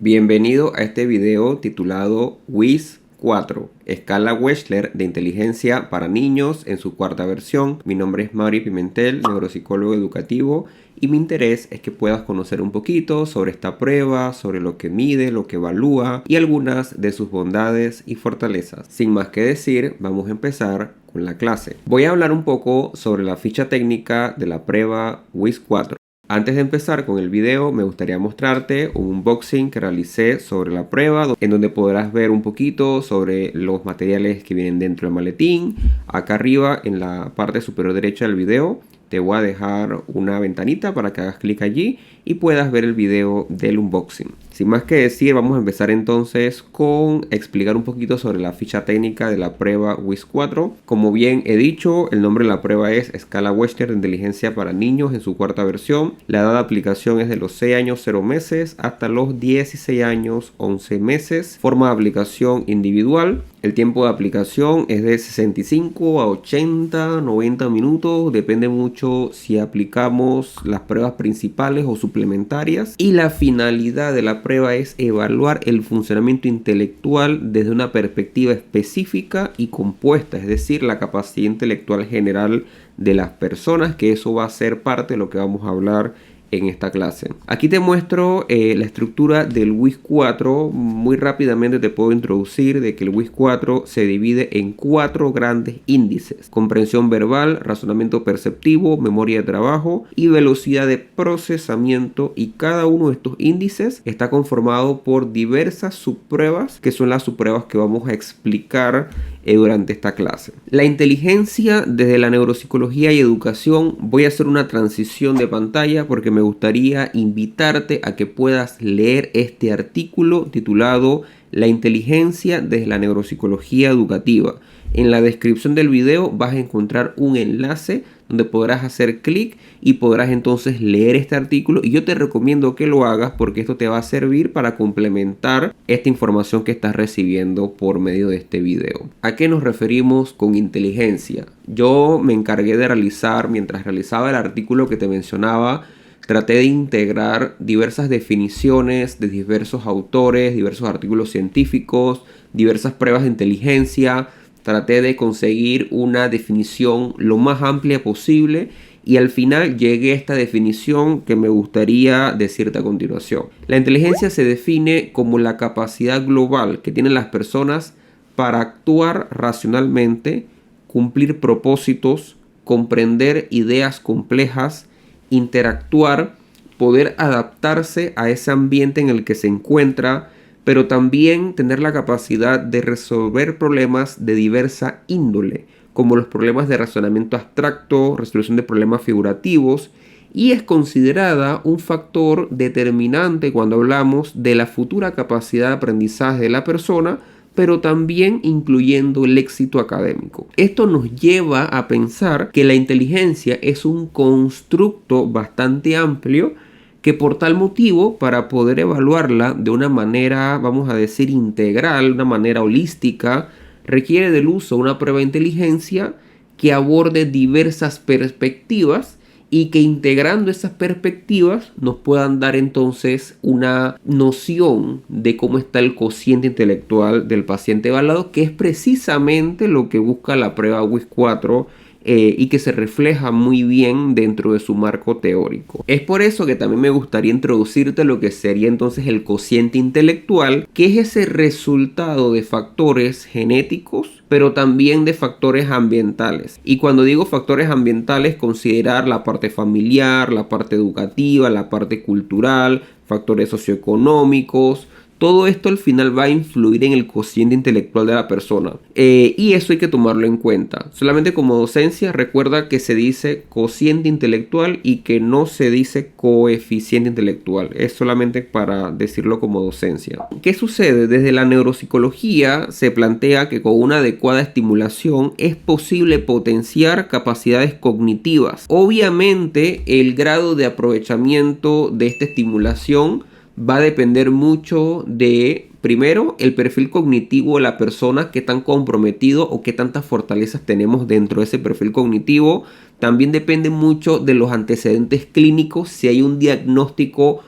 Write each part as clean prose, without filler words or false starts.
Bienvenido a este video titulado WIS 4, Escala Wechsler de Inteligencia para Niños en su cuarta versión. Mi nombre es Mauri Pimentel, neuropsicólogo educativo, y mi interés es que puedas conocer un poquito sobre esta prueba, sobre lo que mide, lo que evalúa y algunas de sus bondades y fortalezas. Sin más que decir, vamos a empezar con la clase. Voy a hablar un poco sobre la ficha técnica de la prueba WIS 4. Antes de empezar con el video, me gustaría mostrarte un unboxing que realicé sobre la prueba, en donde podrás ver un poquito sobre los materiales que vienen dentro del maletín. Acá arriba, en la parte superior derecha del video, te voy a dejar una ventanita para que hagas clic allí y puedas ver el video del unboxing. Sin más que decir, vamos a empezar entonces con explicar un poquito sobre la ficha técnica de la prueba WIS 4. Como bien he dicho, el nombre de la prueba es Escala Wechsler de Inteligencia para Niños en su cuarta versión. La edad de aplicación es de los 6 años 0 meses hasta los 16 años 11 meses. Forma de aplicación individual. El tiempo de aplicación es de 65 a 80, 90 minutos. Depende mucho si aplicamos las pruebas principales o suplementarias. Y la finalidad de la prueba es evaluar el funcionamiento intelectual desde una perspectiva específica y compuesta, es decir, la capacidad intelectual general de las personas, que eso va a ser parte de lo que vamos a hablar en esta clase. Aquí te muestro la estructura del WIS 4. Muy rápidamente te puedo introducir de que el WIS 4 se divide en 4 grandes índices: comprensión verbal, razonamiento perceptivo, memoria de trabajo y velocidad de procesamiento, y cada uno de estos índices está conformado por diversas subpruebas, que son las subpruebas que vamos a explicar durante esta clase. La inteligencia desde la neuropsicología y educación. Voy a hacer una transición de pantalla porque me gustaría invitarte a que puedas leer este artículo titulado La inteligencia desde la neuropsicología educativa. En la descripción del video vas a encontrar un enlace donde podrás hacer clic y podrás entonces leer este artículo, y yo te recomiendo que lo hagas porque esto te va a servir para complementar esta información que estás recibiendo por medio de este video. ¿A qué nos referimos con inteligencia? Yo me encargué de realizar, mientras realizaba el artículo que te mencionaba, traté de integrar diversas definiciones de diversos autores, diversos artículos científicos, diversas pruebas de inteligencia. Traté de conseguir una definición lo más amplia posible y al final llegué a esta definición que me gustaría decirte a continuación. La inteligencia se define como la capacidad global que tienen las personas para actuar racionalmente, cumplir propósitos, comprender ideas complejas, interactuar, poder adaptarse a ese ambiente en el que se encuentra, pero también tener la capacidad de resolver problemas de diversa índole, como los problemas de razonamiento abstracto, resolución de problemas figurativos, y es considerada un factor determinante cuando hablamos de la futura capacidad de aprendizaje de la persona, pero también incluyendo el éxito académico. Esto nos lleva a pensar que la inteligencia es un constructo bastante amplio, que por tal motivo, para poder evaluarla de una manera, vamos a decir, integral, una manera holística, requiere del uso de una prueba de inteligencia que aborde diversas perspectivas y que, integrando esas perspectivas, nos puedan dar entonces una noción de cómo está el cociente intelectual del paciente evaluado, que es precisamente lo que busca la prueba WIS 4 y que se refleja muy bien dentro de su marco teórico. Es por eso que también me gustaría introducirte lo que sería entonces el cociente intelectual, que es ese resultado de factores genéticos, pero también de factores ambientales. Y cuando digo factores ambientales, considerar la parte familiar, la parte educativa, la parte cultural, factores socioeconómicos. Todo esto al final va a influir en el cociente intelectual de la persona, y eso hay que tomarlo en cuenta. Solamente como docencia, recuerda que se dice cociente intelectual y que no se dice coeficiente intelectual. Es solamente para decirlo como docencia. ¿Qué sucede? Desde la neuropsicología se plantea que con una adecuada estimulación es posible potenciar capacidades cognitivas. Obviamente, el grado de aprovechamiento de esta estimulación va a depender mucho de, primero, el perfil cognitivo de la persona, qué tan comprometido o qué tantas fortalezas tenemos dentro de ese perfil cognitivo. También depende mucho de los antecedentes clínicos, si hay un diagnóstico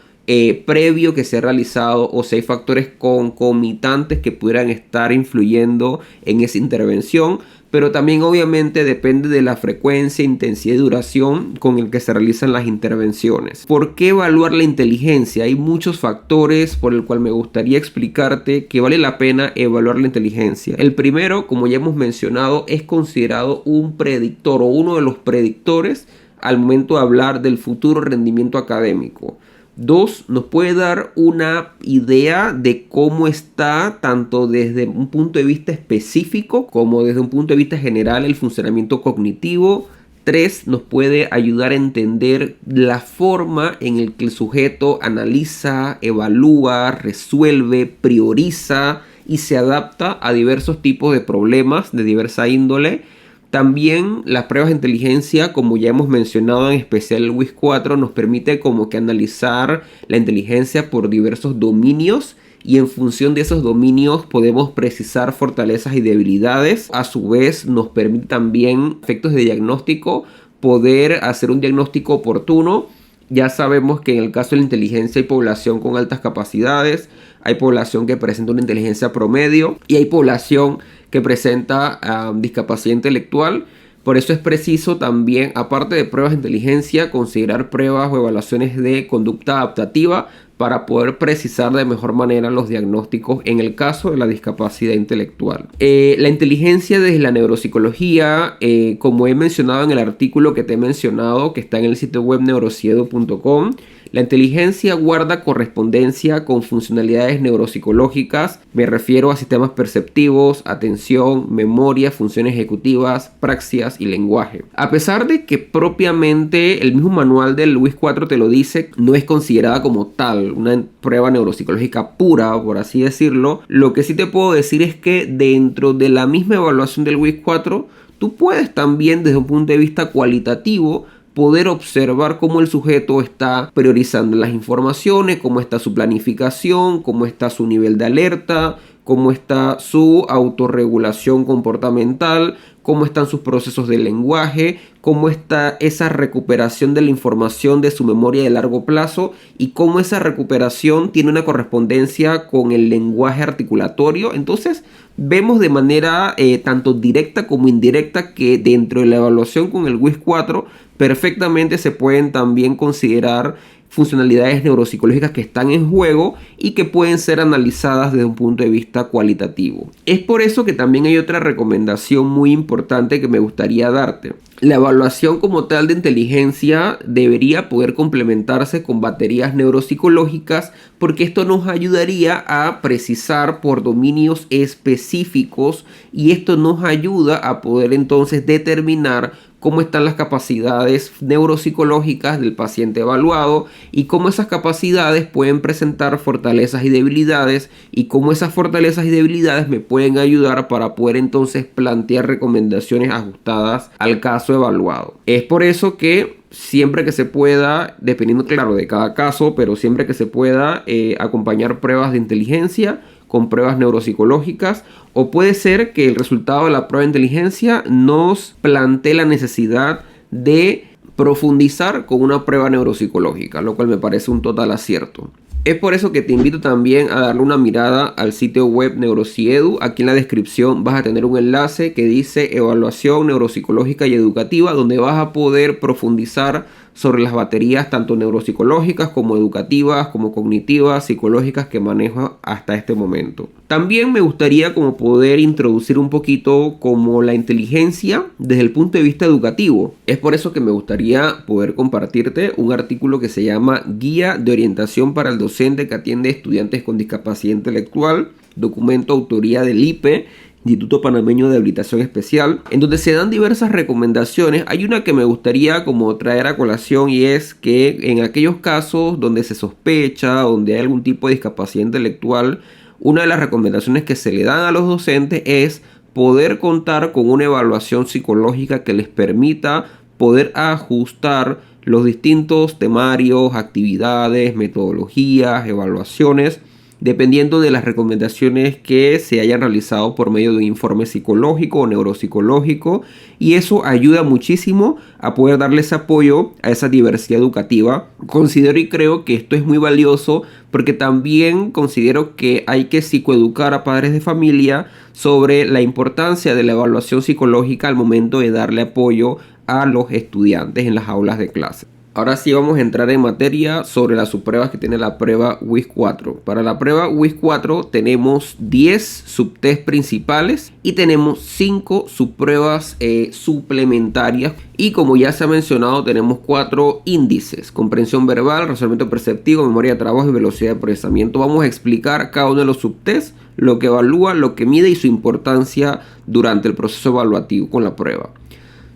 previo que se ha realizado o si hay factores concomitantes que pudieran estar influyendo en esa intervención. Pero también obviamente depende de la frecuencia, intensidad y duración con el que se realizan las intervenciones. ¿Por qué evaluar la inteligencia? Hay muchos factores por el cual me gustaría explicarte que vale la pena evaluar la inteligencia. El primero, como ya hemos mencionado, es considerado un predictor o uno de los predictores al momento de hablar del futuro rendimiento académico. 2, nos puede dar una idea de cómo está, tanto desde un punto de vista específico como desde un punto de vista general, el funcionamiento cognitivo. 3, nos puede ayudar a entender la forma en la que el sujeto analiza, evalúa, resuelve, prioriza y se adapta a diversos tipos de problemas de diversa índole. También las pruebas de inteligencia, como ya hemos mencionado, en especial el WIS 4, nos permite como que analizar la inteligencia por diversos dominios y en función de esos dominios podemos precisar fortalezas y debilidades. A su vez nos permite también efectos de diagnóstico, poder hacer un diagnóstico oportuno. Ya sabemos que en el caso de la inteligencia hay población con altas capacidades, hay población que presenta una inteligencia promedio y hay población que presenta discapacidad intelectual. Por eso es preciso también, aparte de pruebas de inteligencia, considerar pruebas o evaluaciones de conducta adaptativa para poder precisar de mejor manera los diagnósticos en el caso de la discapacidad intelectual. La inteligencia desde la neuropsicología, como he mencionado en el artículo que te he mencionado, que está en el sitio web neurociedu.com, la inteligencia guarda correspondencia con funcionalidades neuropsicológicas. Me refiero a sistemas perceptivos, atención, memoria, funciones ejecutivas, praxias y lenguaje. A pesar de que propiamente el mismo manual del WIS 4 te lo dice, no es considerada como tal una prueba neuropsicológica pura, por así decirlo. Lo que sí te puedo decir es que dentro de la misma evaluación del WIS 4, tú puedes también desde un punto de vista cualitativo poder observar cómo el sujeto está priorizando las informaciones, cómo está su planificación, cómo está su nivel de alerta, cómo está su autorregulación comportamental, cómo están sus procesos de lenguaje, cómo está esa recuperación de la información de su memoria de largo plazo y cómo esa recuperación tiene una correspondencia con el lenguaje articulatorio. Entonces vemos de manera tanto directa como indirecta que dentro de la evaluación con el WIS 4 perfectamente se pueden también considerar funcionalidades neuropsicológicas que están en juego y que pueden ser analizadas desde un punto de vista cualitativo. Es por eso que también hay otra recomendación muy importante que me gustaría darte. La evaluación como tal de inteligencia debería poder complementarse con baterías neuropsicológicas porque esto nos ayudaría a precisar por dominios específicos y esto nos ayuda a poder entonces determinar cómo están las capacidades neuropsicológicas del paciente evaluado y cómo esas capacidades pueden presentar fortalezas y debilidades y cómo esas fortalezas y debilidades me pueden ayudar para poder entonces plantear recomendaciones ajustadas al caso evaluado. Es por eso que siempre que se pueda, dependiendo claro de cada caso, pero siempre que se pueda acompañar pruebas de inteligencia con pruebas neuropsicológicas, o puede ser que el resultado de la prueba de inteligencia nos plantee la necesidad de profundizar con una prueba neuropsicológica, lo cual me parece un total acierto. Es por eso que te invito también a darle una mirada al sitio web Neurociedu. Aquí en la descripción vas a tener un enlace que dice Evaluación Neuropsicológica y Educativa, donde vas a poder profundizar sobre las baterías tanto neuropsicológicas como educativas, como cognitivas, psicológicas que manejo hasta este momento. También me gustaría como poder introducir un poquito como la inteligencia desde el punto de vista educativo. Es por eso que me gustaría poder compartirte un artículo que se llama Guía de Orientación para el Docente que atiende estudiantes con discapacidad intelectual, documento autoría del IPE, Instituto Panameño de Habilitación Especial, en donde se dan diversas recomendaciones. Hay una que me gustaría como traer a colación y es que en aquellos casos donde se sospecha, donde hay algún tipo de discapacidad intelectual, una de las recomendaciones que se le dan a los docentes es poder contar con una evaluación psicológica que les permita poder ajustar los distintos temarios, actividades, metodologías, evaluaciones dependiendo de las recomendaciones que se hayan realizado por medio de un informe psicológico o neuropsicológico, y eso ayuda muchísimo a poder darles apoyo a esa diversidad educativa. Considero y creo que esto es muy valioso porque también considero que hay que psicoeducar a padres de familia sobre la importancia de la evaluación psicológica al momento de darle apoyo a los estudiantes en las aulas de clase. Ahora sí vamos a entrar en materia sobre las subpruebas que tiene la prueba WIS 4. Para la prueba WIS 4 tenemos 10 subtest principales y tenemos 5 subpruebas suplementarias. Y como ya se ha mencionado, tenemos 4 índices: comprensión verbal, razonamiento perceptivo, memoria de trabajo y velocidad de procesamiento. Vamos a explicar cada uno de los subtests, lo que evalúa, lo que mide y su importancia durante el proceso evaluativo con la prueba.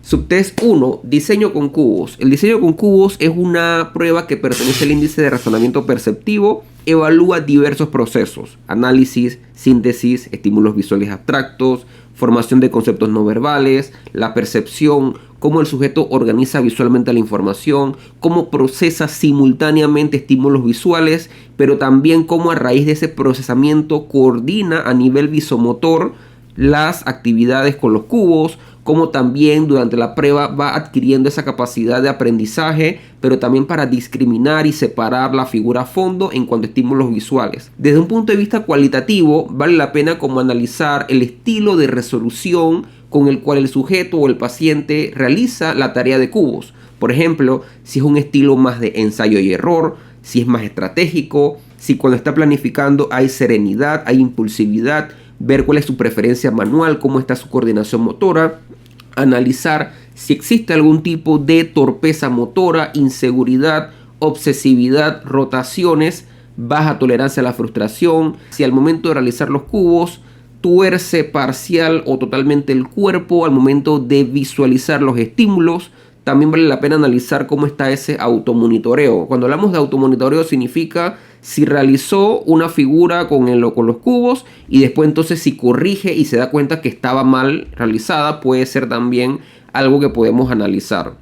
Subtest 1, diseño con cubos. El diseño con cubos es una prueba que pertenece al índice de razonamiento perceptivo. Evalúa diversos procesos: análisis, síntesis, estímulos visuales abstractos, formación de conceptos no verbales, la percepción, cómo el sujeto organiza visualmente la información, cómo procesa simultáneamente estímulos visuales, pero también cómo a raíz de ese procesamiento coordina a nivel visomotor las actividades con los cubos, como también durante la prueba va adquiriendo esa capacidad de aprendizaje, pero también para discriminar y separar la figura a fondo en cuanto a estímulos visuales. Desde un punto de vista cualitativo, vale la pena como analizar el estilo de resolución con el cual el sujeto o el paciente realiza la tarea de cubos. Por ejemplo, si es un estilo más de ensayo y error, si es más estratégico, si cuando está planificando hay serenidad, hay impulsividad, ver cuál es su preferencia manual, cómo está su coordinación motora, analizar si existe algún tipo de torpeza motora, inseguridad, obsesividad, rotaciones, baja tolerancia a la frustración, si al momento de realizar los cubos tuerce parcial o totalmente el cuerpo al momento de visualizar los estímulos. También vale la pena analizar cómo está ese automonitoreo. Cuando hablamos de automonitoreo significa si realizó una figura con los cubos y después entonces si corrige y se da cuenta que estaba mal realizada, puede ser también algo que podemos analizar.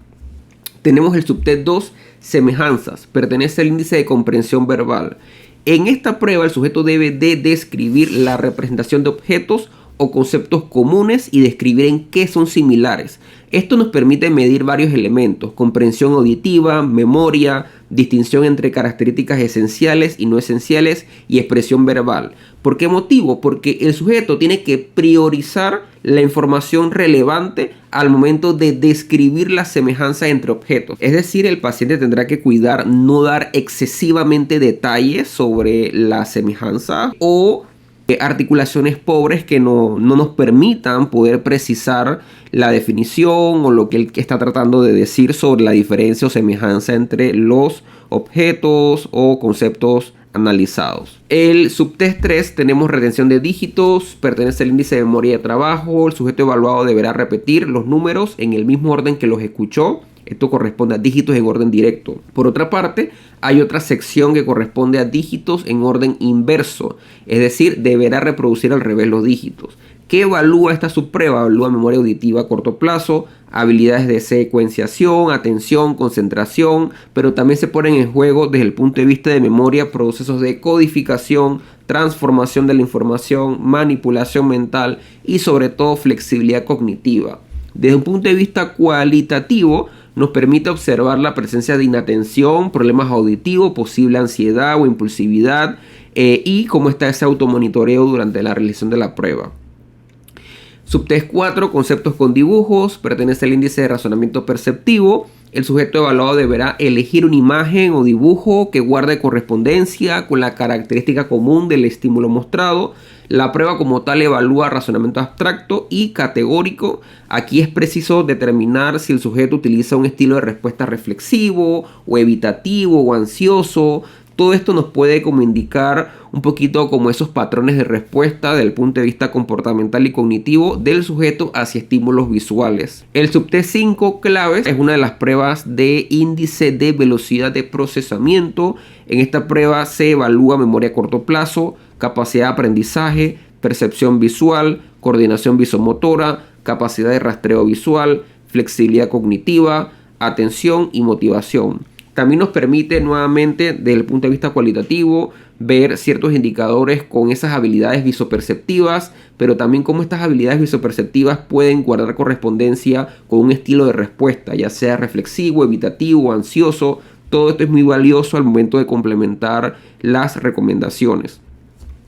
Tenemos el subtest 2, semejanzas. Pertenece al índice de comprensión verbal. En esta prueba el sujeto debe de describir la representación de objetos o conceptos comunes y describir en qué son similares. Esto nos permite medir varios elementos: comprensión auditiva, memoria, distinción entre características esenciales y no esenciales y expresión verbal. ¿Por qué motivo? Porque el sujeto tiene que priorizar la información relevante al momento de describir la semejanza entre objetos. Es decir, el paciente tendrá que cuidar no dar excesivamente detalles sobre la semejanza o articulaciones pobres que no nos permitan poder precisar la definición o lo que él está tratando de decir sobre la diferencia o semejanza entre los objetos o conceptos analizados. El subtest 3 tenemos retención de dígitos. Pertenece al índice de memoria de trabajo. El sujeto evaluado deberá repetir los números en el mismo orden que los escuchó. Esto corresponde a dígitos en orden directo. Por otra parte, hay otra sección que corresponde a dígitos en orden inverso. Es decir, deberá reproducir al revés los dígitos. ¿Qué evalúa esta subprueba? Evalúa memoria auditiva a corto plazo, habilidades de secuenciación, atención, concentración, pero también se ponen en juego desde el punto de vista de memoria procesos de codificación, transformación de la información, manipulación mental y sobre todo flexibilidad cognitiva. Desde un punto de vista cualitativo, nos permite observar la presencia de inatención, problemas auditivos, posible ansiedad o impulsividad y cómo está ese automonitoreo durante la realización de la prueba. Subtest 4, conceptos con dibujos. Pertenece al índice de razonamiento perceptivo. El sujeto evaluado deberá elegir una imagen o dibujo que guarde correspondencia con la característica común del estímulo mostrado. La prueba como tal evalúa razonamiento abstracto y categórico. Aquí es preciso determinar si el sujeto utiliza un estilo de respuesta reflexivo o evitativo o ansioso. Todo esto nos puede como indicar un poquito como esos patrones de respuesta desde el punto de vista comportamental y cognitivo del sujeto hacia estímulos visuales. El subtest 5, claves, es una de las pruebas de índice de velocidad de procesamiento. En esta prueba se evalúa memoria a corto plazo, capacidad de aprendizaje, percepción visual, coordinación visomotora, capacidad de rastreo visual, flexibilidad cognitiva, atención y motivación. También nos permite nuevamente desde el punto de vista cualitativo ver ciertos indicadores con esas habilidades visoperceptivas, pero también cómo estas habilidades visoperceptivas pueden guardar correspondencia con un estilo de respuesta, ya sea reflexivo, evitativo, ansioso. Todo esto es muy valioso al momento de complementar las recomendaciones.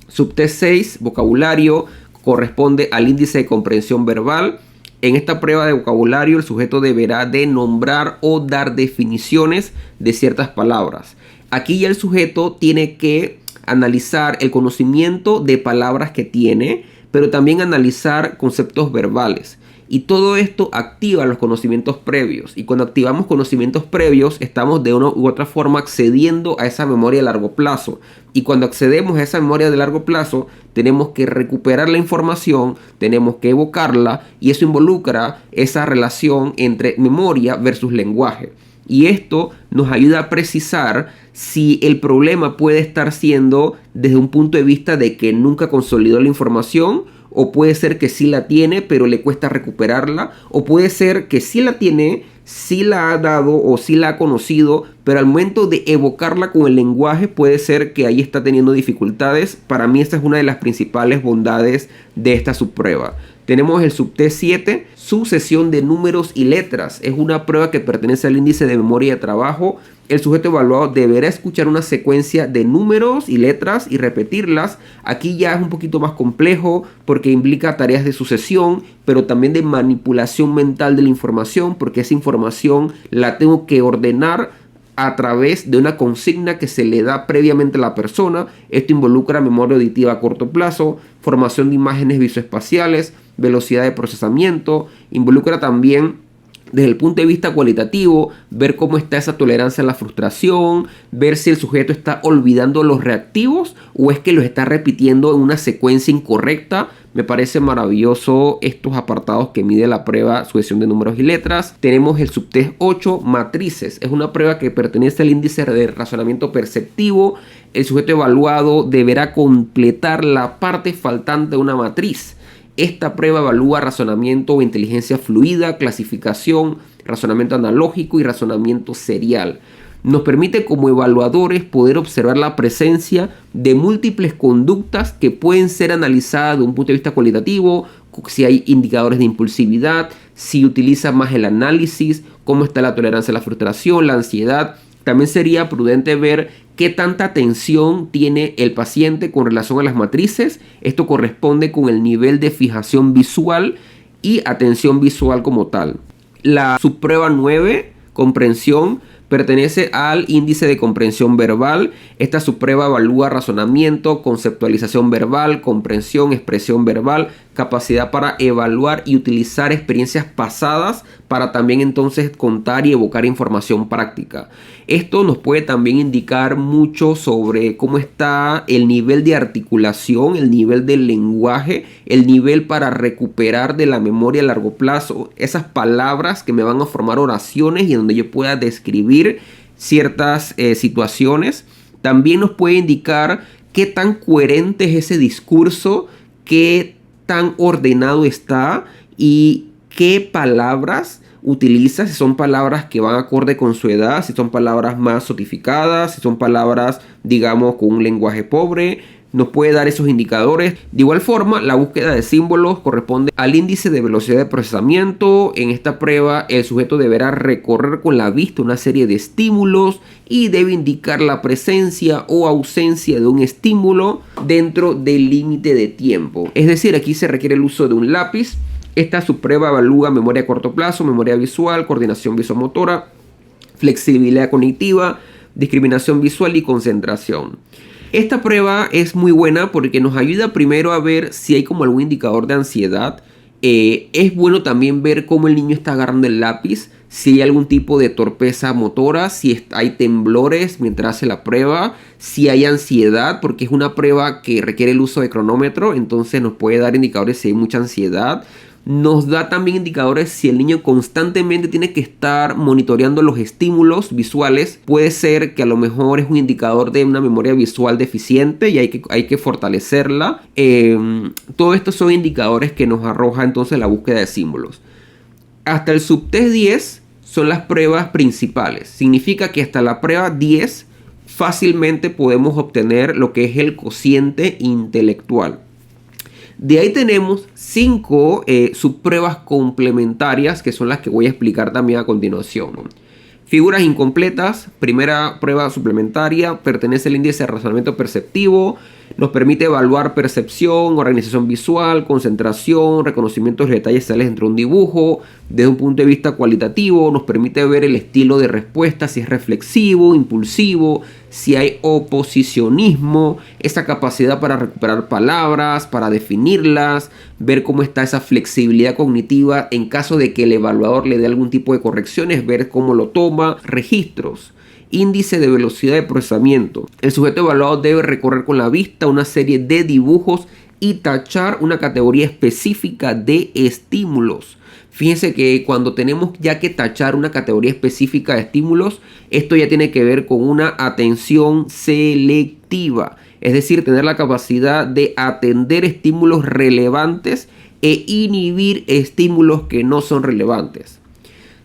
Subtest 6, vocabulario, corresponde al índice de comprensión verbal. En esta prueba de vocabulario el sujeto deberá de nombrar o dar definiciones de ciertas palabras. Aquí ya el sujeto tiene que analizar el conocimiento de palabras que tiene, pero también analizar conceptos verbales. Y todo esto activa los conocimientos previos. Y cuando activamos conocimientos previos, estamos de una u otra forma accediendo a esa memoria de largo plazo. Y cuando accedemos a esa memoria de largo plazo, tenemos que recuperar la información, tenemos que evocarla, y eso involucra esa relación entre memoria versus lenguaje. Y esto nos ayuda a precisar si el problema puede estar siendo desde un punto de vista de que nunca consolidó la información, o puede ser que sí la tiene pero le cuesta recuperarla, o puede ser que sí la tiene, sí la ha dado o sí la ha conocido, pero al momento de evocarla con el lenguaje puede ser que ahí está teniendo dificultades. Para mí esta es una de las principales bondades de esta subprueba. Tenemos el subtest 7, sucesión de números y letras. Es una prueba que pertenece al índice de memoria de trabajo. El sujeto evaluado deberá escuchar una secuencia de números y letras y repetirlas. Aquí ya es un poquito más complejo porque implica tareas de sucesión, pero también de manipulación mental de la información, porque esa información la tengo que ordenar a través de una consigna que se le da previamente a la persona. Esto involucra memoria auditiva a corto plazo, formación de imágenes visoespaciales, velocidad de procesamiento, involucra también desde el punto de vista cualitativo, ver cómo está esa tolerancia a la frustración, ver si el sujeto está olvidando los reactivos o es que los está repitiendo en una secuencia incorrecta. Me parece maravilloso estos apartados que mide la prueba sucesión de números y letras. Tenemos el subtest 8, matrices. Es una prueba que pertenece al índice de razonamiento perceptivo. El sujeto evaluado deberá completar la parte faltante de una matriz. Esta prueba evalúa razonamiento o inteligencia fluida, clasificación, razonamiento analógico y razonamiento serial. Nos permite como evaluadores poder observar la presencia de múltiples conductas que pueden ser analizadas de un punto de vista cualitativo, si hay indicadores de impulsividad, si utiliza más el análisis, cómo está la tolerancia a la frustración, la ansiedad. También sería prudente ver qué tanta atención tiene el paciente con relación a las matrices. Esto corresponde con el nivel de fijación visual y atención visual como tal. La subprueba 9, comprensión, pertenece al índice de comprensión verbal. Esta subprueba evalúa razonamiento, conceptualización verbal, comprensión, expresión verbal, capacidad para evaluar y utilizar experiencias pasadas para también entonces contar y evocar información práctica. Esto nos puede también indicar mucho sobre cómo está el nivel de articulación, el nivel del lenguaje, el nivel para recuperar de la memoria a largo plazo esas palabras que me van a formar oraciones y en donde yo pueda describir ciertas situaciones. También nos puede indicar qué tan coherente es ese discurso, qué tan ordenado está y qué palabras utiliza, si son palabras que van acorde con su edad, si son palabras más sofisticadas, si son palabras, digamos, con un lenguaje pobre. Nos puede dar esos indicadores. De igual forma, la búsqueda de símbolos corresponde al índice de velocidad de procesamiento. En esta prueba, el sujeto deberá recorrer con la vista una serie de estímulos y debe indicar la presencia o ausencia de un estímulo dentro del límite de tiempo. Es decir, aquí se requiere el uso de un lápiz. Esta subprueba evalúa memoria a corto plazo, memoria visual, coordinación visomotora, flexibilidad cognitiva, discriminación visual y concentración. Esta prueba es muy buena porque nos ayuda primero a ver si hay como algún indicador de ansiedad. Es bueno también ver cómo el niño está agarrando el lápiz, si hay algún tipo de torpeza motora, si hay temblores mientras hace la prueba, si hay ansiedad, porque es una prueba que requiere el uso de cronómetro, entonces nos puede dar indicadores si hay mucha ansiedad. Nos da también indicadores si el niño constantemente tiene que estar monitoreando los estímulos visuales. Puede ser que a lo mejor es un indicador de una memoria visual deficiente y hay que fortalecerla. Todo esto son indicadores que nos arroja entonces la búsqueda de símbolos. Hasta el subtest 10 son las pruebas principales. Significa que hasta la prueba 10 fácilmente podemos obtener lo que es el cociente intelectual. De ahí tenemos 5 subpruebas complementarias, que son las que voy a explicar también a continuación, ¿no? Figuras incompletas, primera prueba suplementaria, pertenece al índice de razonamiento perceptivo, nos permite evaluar percepción, organización visual, concentración, reconocimiento de detalles sociales dentro de un dibujo, desde un punto de vista cualitativo, nos permite ver el estilo de respuesta, si es reflexivo, impulsivo, si hay oposicionismo, esa capacidad para recuperar palabras, para definirlas, ver cómo está esa flexibilidad cognitiva en caso de que el evaluador le dé algún tipo de correcciones, ver cómo lo toma, registros. Índice de velocidad de procesamiento. El sujeto evaluado debe recorrer con la vista una serie de dibujos y tachar una categoría específica de estímulos. Fíjense que cuando tenemos ya que tachar una categoría específica de estímulos, esto ya tiene que ver con una atención selectiva. Es decir, tener la capacidad de atender estímulos relevantes e inhibir estímulos que no son relevantes.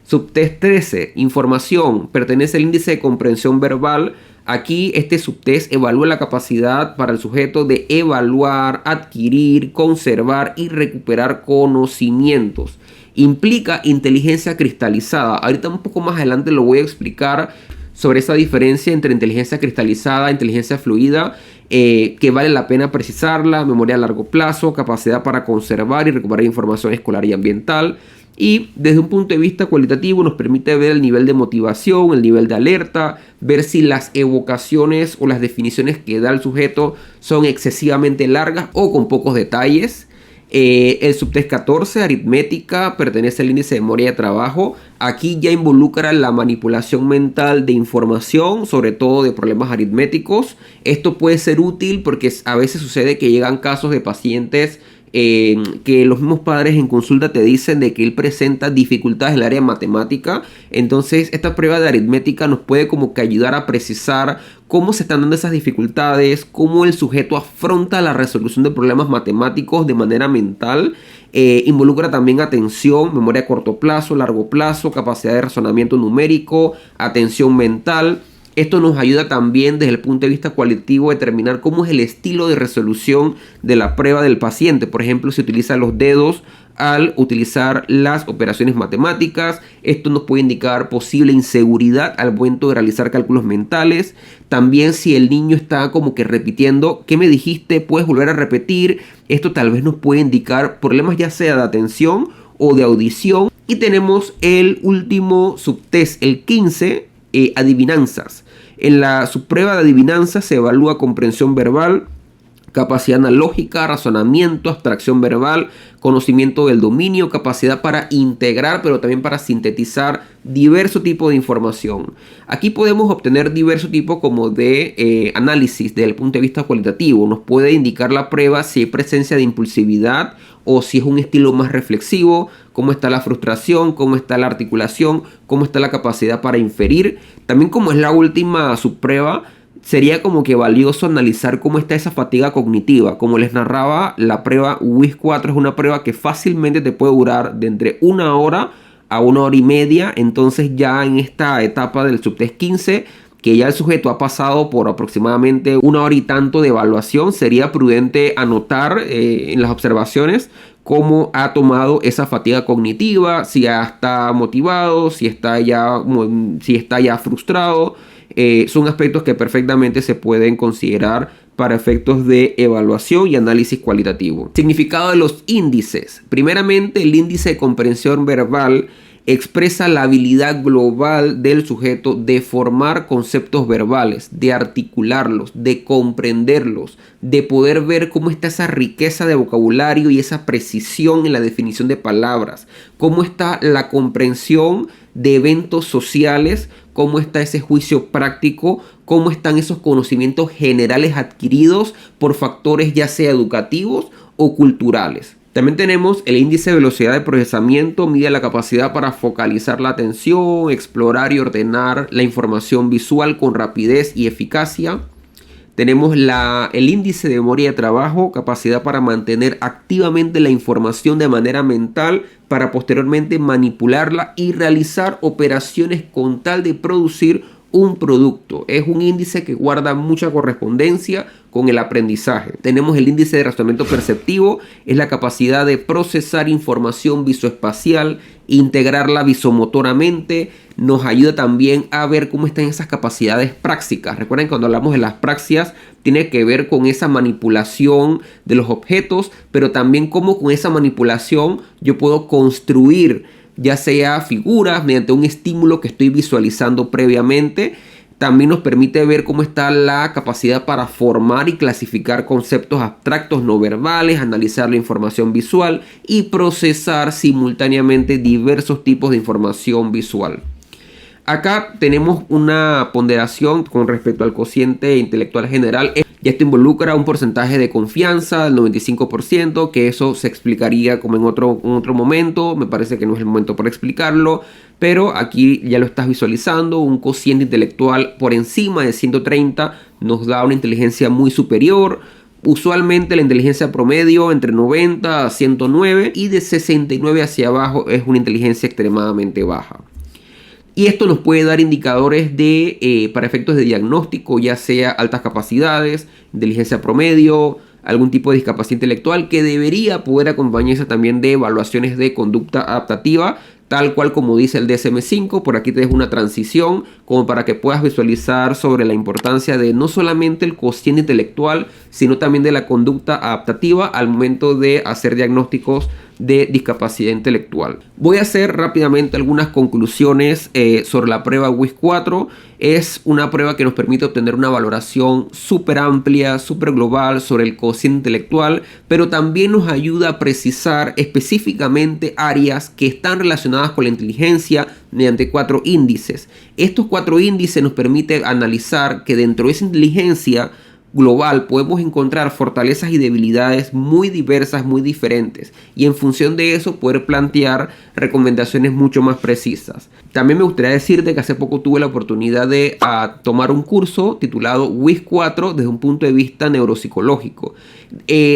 Subtest 13, información, pertenece al índice de comprensión verbal. Aquí este subtest evalúa la capacidad para el sujeto de evaluar, adquirir, conservar y recuperar conocimientos. Implica inteligencia cristalizada. Ahorita un poco más adelante lo voy a explicar sobre esa diferencia entre inteligencia cristalizada e inteligencia fluida, que vale la pena precisarla. Memoria a largo plazo, capacidad para conservar y recuperar información escolar y ambiental. Y desde un punto de vista cualitativo nos permite ver el nivel de motivación, el nivel de alerta, ver si las evocaciones o las definiciones que da el sujeto son excesivamente largas o con pocos detalles. El subtest 14, aritmética, pertenece al índice de memoria de trabajo. Aquí ya involucra la manipulación mental de información, sobre todo de problemas aritméticos. Esto puede ser útil porque a veces sucede que llegan casos de pacientes que los mismos padres en consulta te dicen de que él presenta dificultades en el área matemática. Entonces esta prueba de aritmética nos puede como que ayudar a precisar cómo se están dando esas dificultades, cómo el sujeto afronta la resolución de problemas matemáticos de manera mental. Involucra también atención, memoria a corto plazo, largo plazo, capacidad de razonamiento numérico, atención mental. Esto nos ayuda también desde el punto de vista cualitativo a determinar cómo es el estilo de resolución de la prueba del paciente. Por ejemplo, si utiliza los dedos al utilizar las operaciones matemáticas. Esto nos puede indicar posible inseguridad al momento de realizar cálculos mentales. También si el niño está como que repitiendo, ¿qué me dijiste? ¿Puedes volver a repetir? Esto tal vez nos puede indicar problemas ya sea de atención o de audición. Y tenemos el último subtest, el 15, adivinanzas. En la subprueba de adivinanzas se evalúa comprensión verbal, capacidad analógica, razonamiento, abstracción verbal, conocimiento del dominio, capacidad para integrar, pero también para sintetizar diverso tipo de información. Aquí podemos obtener diverso tipo como de análisis desde el punto de vista cualitativo. Nos puede indicar la prueba si hay presencia de impulsividad o si es un estilo más reflexivo, cómo está la frustración, cómo está la articulación, cómo está la capacidad para inferir. También, como es la última subprueba, sería como que valioso analizar cómo está esa fatiga cognitiva. Como les narraba, la prueba WIS 4 es una prueba que fácilmente te puede durar de entre 1 hora a 1 hora y media. Entonces ya en esta etapa del subtest 15, que ya el sujeto ha pasado por aproximadamente 1 hora y tanto de evaluación, sería prudente anotar en las observaciones cómo ha tomado esa fatiga cognitiva, si ya está motivado, si está ya frustrado. Son aspectos que perfectamente se pueden considerar para efectos de evaluación y análisis cualitativo. Significado de los índices. Primeramente, el índice de comprensión verbal expresa la habilidad global del sujeto de formar conceptos verbales, de articularlos, de comprenderlos, de poder ver cómo está esa riqueza de vocabulario y esa precisión en la definición de palabras, cómo está la comprensión de eventos sociales, cómo está ese juicio práctico, cómo están esos conocimientos generales adquiridos por factores ya sea educativos o culturales. También tenemos el índice de velocidad de procesamiento, mide la capacidad para focalizar la atención, explorar y ordenar la información visual con rapidez y eficacia. Tenemos el índice de memoria de trabajo, capacidad para mantener activamente la información de manera mental para posteriormente manipularla y realizar operaciones con tal de producir un producto. Es un índice que guarda mucha correspondencia con el aprendizaje. Tenemos el índice de razonamiento perceptivo, es la capacidad de procesar información visoespacial, integrarla visomotoramente. Nos ayuda también a ver cómo están esas capacidades prácticas. Recuerden, cuando hablamos de las praxias, tiene que ver con esa manipulación de los objetos, pero también cómo con esa manipulación yo puedo construir ya sea figuras mediante un estímulo que estoy visualizando previamente. También nos permite ver cómo está la capacidad para formar y clasificar conceptos abstractos no verbales, analizar la información visual y procesar simultáneamente diversos tipos de información visual. Acá tenemos una ponderación con respecto al cociente intelectual general. Y esto involucra un porcentaje de confianza del 95%, que eso se explicaría como en otro momento. Me parece que no es el momento para explicarlo, pero aquí ya lo estás visualizando. Un cociente intelectual por encima de 130 nos da una inteligencia muy superior. Usualmente la inteligencia promedio entre 90 a 109 y de 69 hacia abajo es una inteligencia extremadamente baja. Y esto nos puede dar indicadores para efectos de diagnóstico, ya sea altas capacidades, inteligencia promedio, algún tipo de discapacidad intelectual, que debería poder acompañarse también de evaluaciones de conducta adaptativa, tal cual como dice el DSM-5. Por aquí te dejo una transición como para que puedas visualizar sobre la importancia de no solamente el cociente intelectual, sino también de la conducta adaptativa al momento de hacer diagnósticos de discapacidad intelectual. Voy a hacer rápidamente algunas conclusiones sobre la prueba WIS-4. Es una prueba que nos permite obtener una valoración súper amplia, súper global sobre el cociente intelectual, pero también nos ayuda a precisar específicamente áreas que están relacionadas con la inteligencia mediante 4 índices. Estos 4 índices nos permiten analizar que dentro de esa inteligencia global podemos encontrar fortalezas y debilidades muy diversas, muy diferentes, y en función de eso poder plantear recomendaciones mucho más precisas. También me gustaría decirte que hace poco tuve la oportunidad de tomar un curso titulado WIS-4 desde un punto de vista neuropsicológico.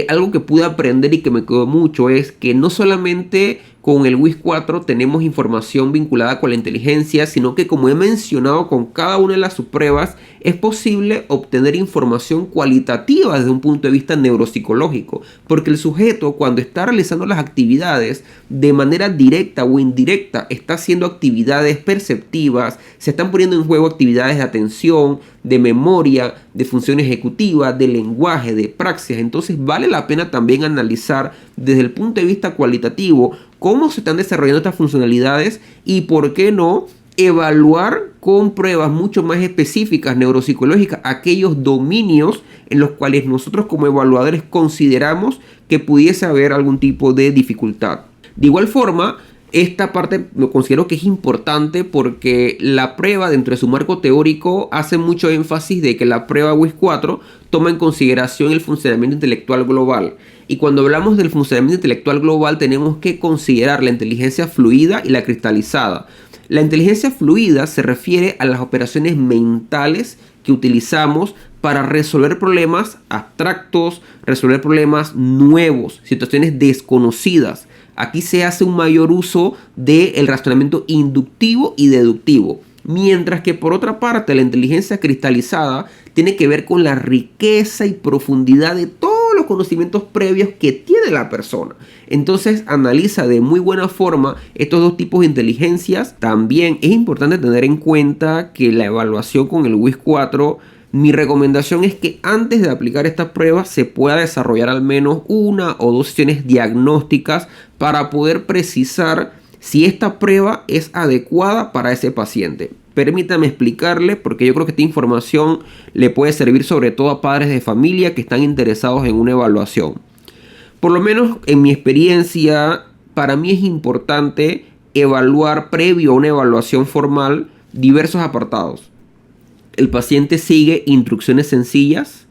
Algo que pude aprender y que me quedó mucho es que no solamente con el WIS-4 tenemos información vinculada con la inteligencia, sino que, como he mencionado, con cada una de las subpruebas es posible obtener información cualitativa desde un punto de vista neuropsicológico, porque el sujeto, cuando está realizando las actividades de manera directa o indirecta, está haciendo actividades perceptivas, se están poniendo en juego actividades de atención, de memoria, de función ejecutiva, de lenguaje, de praxis. Entonces vale la pena también analizar desde el punto de vista cualitativo cómo se están desarrollando estas funcionalidades y, por qué no, evaluar con pruebas mucho más específicas neuropsicológicas aquellos dominios en los cuales nosotros como evaluadores consideramos que pudiese haber algún tipo de dificultad. De igual forma, esta parte lo considero que es importante porque la prueba, dentro de su marco teórico, hace mucho énfasis de que la prueba WIS-4 toma en consideración el funcionamiento intelectual global. Y cuando hablamos del funcionamiento intelectual global tenemos que considerar la inteligencia fluida y la cristalizada. La inteligencia fluida se refiere a las operaciones mentales que utilizamos para resolver problemas abstractos, resolver problemas nuevos, situaciones desconocidas. Aquí se hace un mayor uso del razonamiento inductivo y deductivo. Mientras que, por otra parte, la inteligencia cristalizada tiene que ver con la riqueza y profundidad de todos los conocimientos previos que tiene la persona. Entonces analiza de muy buena forma estos dos tipos de inteligencias. También es importante tener en cuenta que la evaluación con el WIS-4, mi recomendación es que antes de aplicar esta prueba se pueda desarrollar al menos 1 o 2 sesiones diagnósticas para poder precisar si esta prueba es adecuada para ese paciente. Permítame explicarle, porque yo creo que esta información le puede servir sobre todo a padres de familia que están interesados en una evaluación. Por lo menos en mi experiencia, para mí es importante evaluar previo a una evaluación formal diversos apartados. El paciente sigue instrucciones sencillas,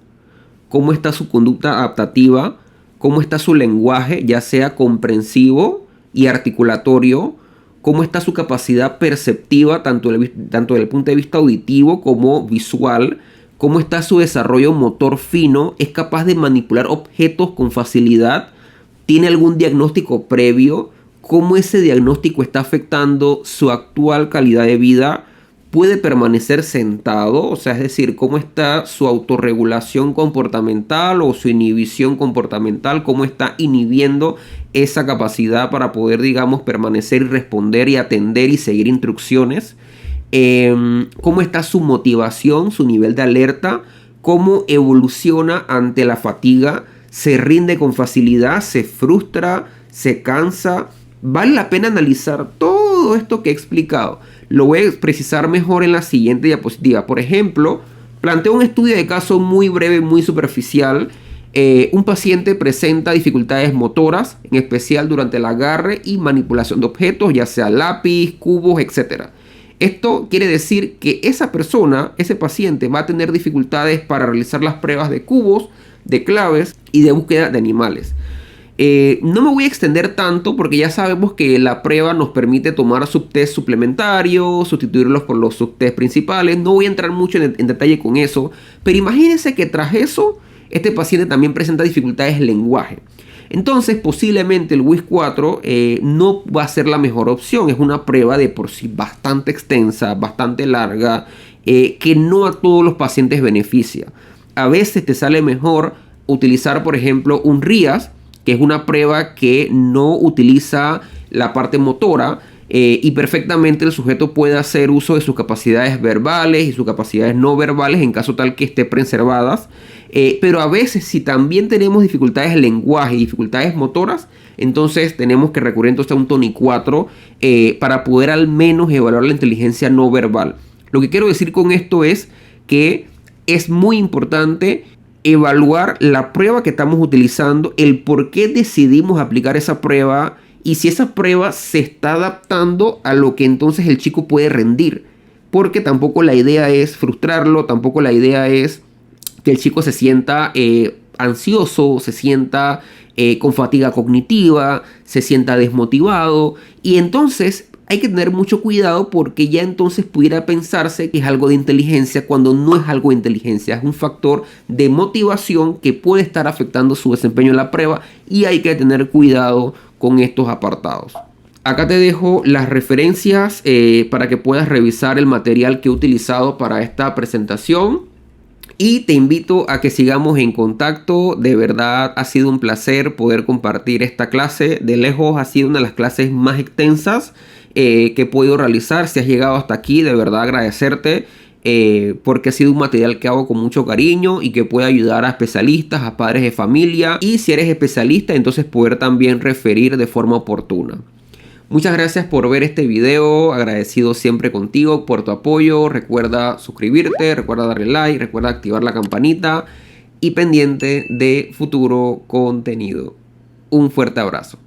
cómo está su conducta adaptativa, cómo está su lenguaje, ya sea comprensivo y articulatorio, cómo está su capacidad perceptiva, tanto desde el punto de vista auditivo como visual, cómo está su desarrollo motor fino, es capaz de manipular objetos con facilidad, tiene algún diagnóstico previo, cómo ese diagnóstico está afectando su actual calidad de vida, puede permanecer sentado, o sea, es decir, cómo está su autorregulación comportamental o su inhibición comportamental, cómo está inhibiendo esa capacidad para poder, digamos, permanecer y responder y atender y seguir instrucciones, cómo está su motivación, su nivel de alerta, cómo evoluciona ante la fatiga, se rinde con facilidad, se frustra, se cansa. Vale la pena analizar todo esto que he explicado. Lo voy a precisar mejor en la siguiente diapositiva. Por ejemplo, planteo un estudio de caso muy breve, muy superficial. Un paciente presenta dificultades motoras, en especial durante el agarre y manipulación de objetos, ya sea lápiz, cubos, etc. Esto quiere decir que esa persona, ese paciente, va a tener dificultades para realizar las pruebas de cubos, de claves y de búsqueda de animales. No me voy a extender tanto porque ya sabemos que la prueba nos permite tomar subtest suplementarios, sustituirlos por los subtest principales. No voy a entrar mucho en detalle con eso, pero imagínense que tras eso, este paciente también presenta dificultades de lenguaje. Entonces, posiblemente el WIS-4 no va a ser la mejor opción. Es una prueba de por sí bastante extensa, bastante larga, que no a todos los pacientes beneficia. A veces te sale mejor utilizar, por ejemplo, un RIAS, que es una prueba que no utiliza la parte motora y perfectamente el sujeto puede hacer uso de sus capacidades verbales y sus capacidades no verbales en caso tal que esté preservadas. Pero a veces si también tenemos dificultades de lenguaje y dificultades motoras, entonces tenemos que recurrir entonces a un TONI 4 para poder al menos evaluar la inteligencia no verbal. Lo que quiero decir con esto es que es muy importante evaluar la prueba que estamos utilizando, el por qué decidimos aplicar esa prueba y si esa prueba se está adaptando a lo que entonces el chico puede rendir. Porque tampoco la idea es frustrarlo, tampoco la idea es que el chico se sienta ansioso, se sienta con fatiga cognitiva, se sienta desmotivado y entonces hay que tener mucho cuidado porque ya entonces pudiera pensarse que es algo de inteligencia cuando no es algo de inteligencia, es un factor de motivación que puede estar afectando su desempeño en la prueba y hay que tener cuidado con estos apartados. Acá te dejo las referencias para que puedas revisar el material que he utilizado para esta presentación. Y te invito a que sigamos en contacto. De verdad ha sido un placer poder compartir esta clase. De lejos ha sido una de las clases más extensas que he podido realizar. Si has llegado hasta aquí, de verdad agradecerte porque ha sido un material que hago con mucho cariño y que puede ayudar a especialistas, a padres de familia. Y si eres especialista, entonces poder también referir de forma oportuna. Muchas gracias por ver este video, agradecido siempre contigo por tu apoyo. Recuerda suscribirte, recuerda darle like, recuerda activar la campanita y pendiente de futuro contenido. Un fuerte abrazo.